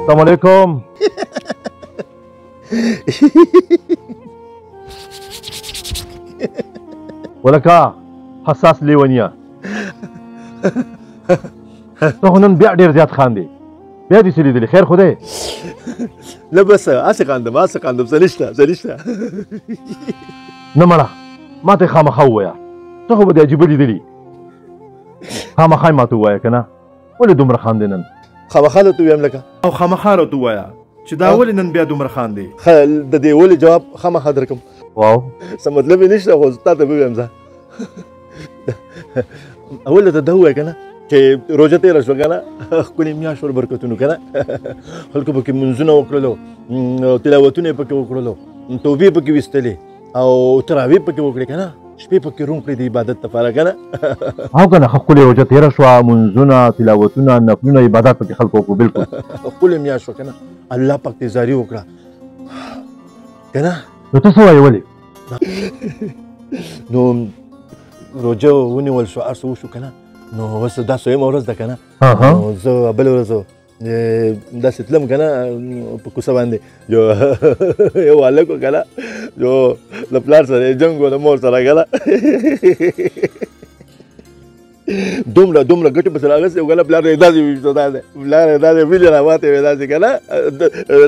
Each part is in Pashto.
अस्सलामुअलैकुम। ولکه حساس لیونیه ته خو نن بیا ډېر زیات خاندې. بیا دې څه لیدلي؟ خیر خو دی؟ نه بس هسې خاندم څه نشته. نه مړه ما ته یې خامخا ووایه. ته خو به دې عجیبه لیدلي. خامخا یې ما ته ووایه که نه. ولې دومره خاندې نن؟ خامخا درته ووایم لکه او خامخا راته ووایه چې دا ولې نن بیا دومره خاندې؟ د دې ولې جواب خامخا درکړم. واو څه مطلب یې نشته خو تا ته به ووایم زه. اول درته دا ووایه که نه چې روژه تېره شوه که نه ښکلې میاشت وربرکتونو که نه خلکو پکې منځونه وکړلو، تلاوتونه یې پکې وکړلو، توبې پکې ویستلې او تراویح پکې وکړې که نه، شپې پکې روم کړې د عبادت لپاره که نه. او که نه ښه ښکلې روژه تېره شوه، منځونه، تلاوتونه، نفلونه، عبادت پکې خلکو وکړو. بلکل ښکلې میاشت شوه که نه، الله پاک دې زاري وکړه که نه. نو ته څه وایې ولې؟ نو روژه ونیول شو، هر څه وشو که نه، نو اوس دا څویمه ورځ ده که نه، نو زه بله ورځ داسې تلم که نه په کوڅه باندې یو هلک و که نه، یو له پلار سره یې جنګ و له مور سره که نه دومره ګټې پسې راغستې و که نه، پلار یې داسې ویشتو پلار یې داسې ویلې راواتې وې داسې که نه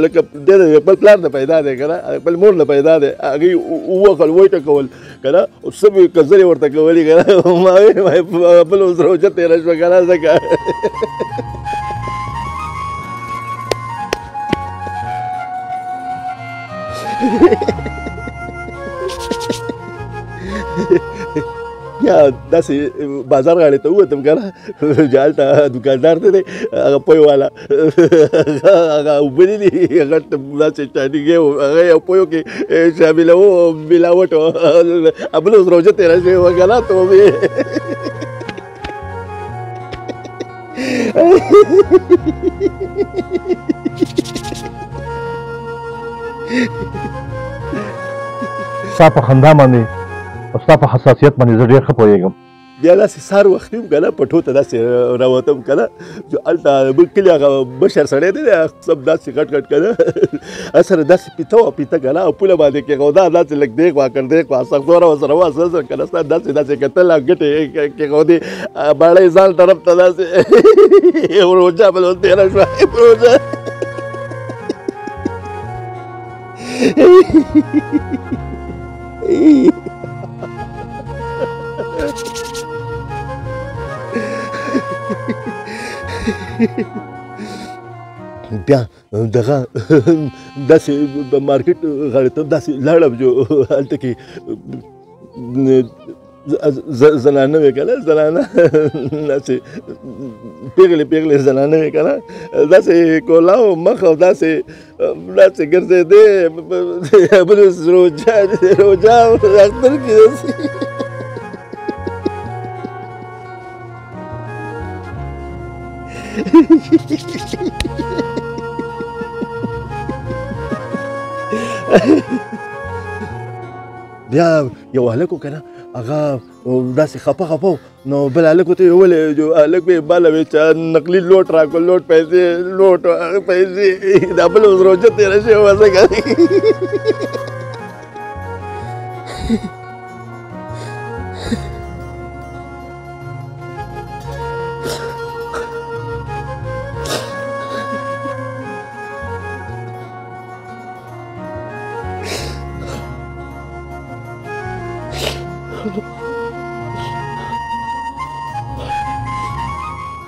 لکه دی د خپل پلار نه پیدا دی که نه، خپل مور نه پیدا دی. هغې ووخل وټکول که نه، څه به یې کزرې ورته کولې که نه. ما ویل بله اوس روژه تېره شوه که نه ځکه یا داسې بازار غاړې ته ووتم که نه، چې هلته دوکاندار دی دی هغه پوی والا هغه اوبه دي دي هغه داسې چاټینګې و، هغه یو پویو کې شاملوو ملاوټ و. بله اوس روژه تېره شوې وه که نه، توبې ستا په خندا باندې او ستا په حساسیت باندې زه ډېر ښه پوهېږم. بیا داسې سهار وختي وم که نه، پټو ته داسې راوتم که نه، چې هلته بل کلي هغه مشر سړی دی سب داسې غټ که نه، سره داسې پیته وه که نه، او پوله باندې کېښوده داسې لږ دې خوا کړ دې خوا سختوره ورسره وه سره که نه، ستا داسې کتل ګټې کېښودې باړۍ ځان طرف ته داسې روژه بله تېره شوه روژه بیا دغه داسې مارکیټ غاړې ته داسې لاړم چې هلته کې زنانه وې که نه، زنانه داسې پیغلې زنانه وې که نه، داسې کولا و مخ او داسې ګرځېدې بل روژه اختر کې داسې بیا یو هلک و که نه، هغه داسې خفه و، نو بل هلک ورته یې وویل، هلک به یې باله وې چې نقلي لوټ راکړه، لوټ پیسې دا بله اوس روژه تېره شوې وه ځکه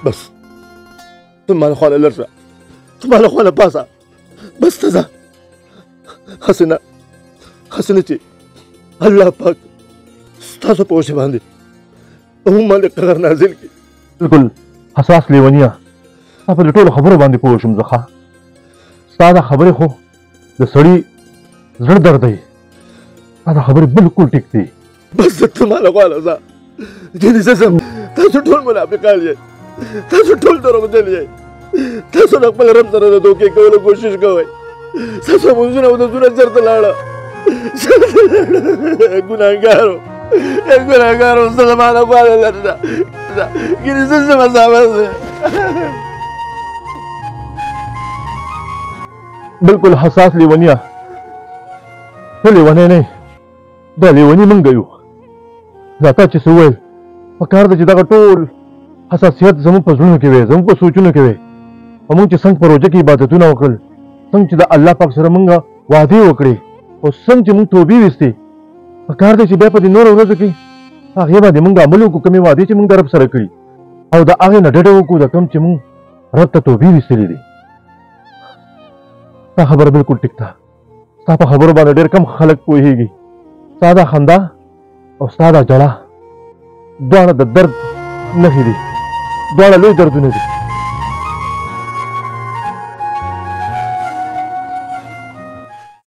بس ته ما له خوا نه لر شه، ته ما له خوا نه پاسه، بس ته ځه. هسې نه چې الله پاک ستاسو په وجه باندې هم باندې قهر نازل کړي. بلکل حساس لیونیه، ستا په دې ټولو خبرو باندې پوه شوم زه. ښه ستا دا خبرې خو د سړي زړه درد دی. ستا دا خبرې بلکل ټیک دي. بس ته ما له خوا نه ځه، ځینې زه ځم. تاسو ټول منافقان یئ، تاسو ټول دروغجن یئ، تاسو د خپل رب سره د دوکې کولو کوشش کوئ. ستا منځونه او د زونه چېرته لاړه ګناهګارو زه زما لپاره لرنه ګینې زه څه مسافر دی بالکل حساس لیونیه ته لیونی نه دا لیونی موږ یو دا تا چې څه وویل پکار ده چې دغه ټول حساسیت زموږ په زړونو کې وي زموږ په سوچونو کې وي او موږ چې څنګه په روژه کې عبادتونه وکړل څنګه چې د الله پاک سره موږ وعدې وکړې او څنګه چې موږ توبې ویستې پکار ده چې بیا په دې نورو ورځو کې هغې باندې موږ عمل وکړو کومې وعدې چې موږ د رب سره کړي او د هغې نه ډډه وکړو د کوم چې موږ رب ته توبې ویستلې دي ستا خبره بالکل ټیک ده ستا په خبرو باندې ډېر کم خلک پوهېږي ستا دا خندا او ستا دا ژړا دواړه د درد نښې دي دواړه لوی دردونه دي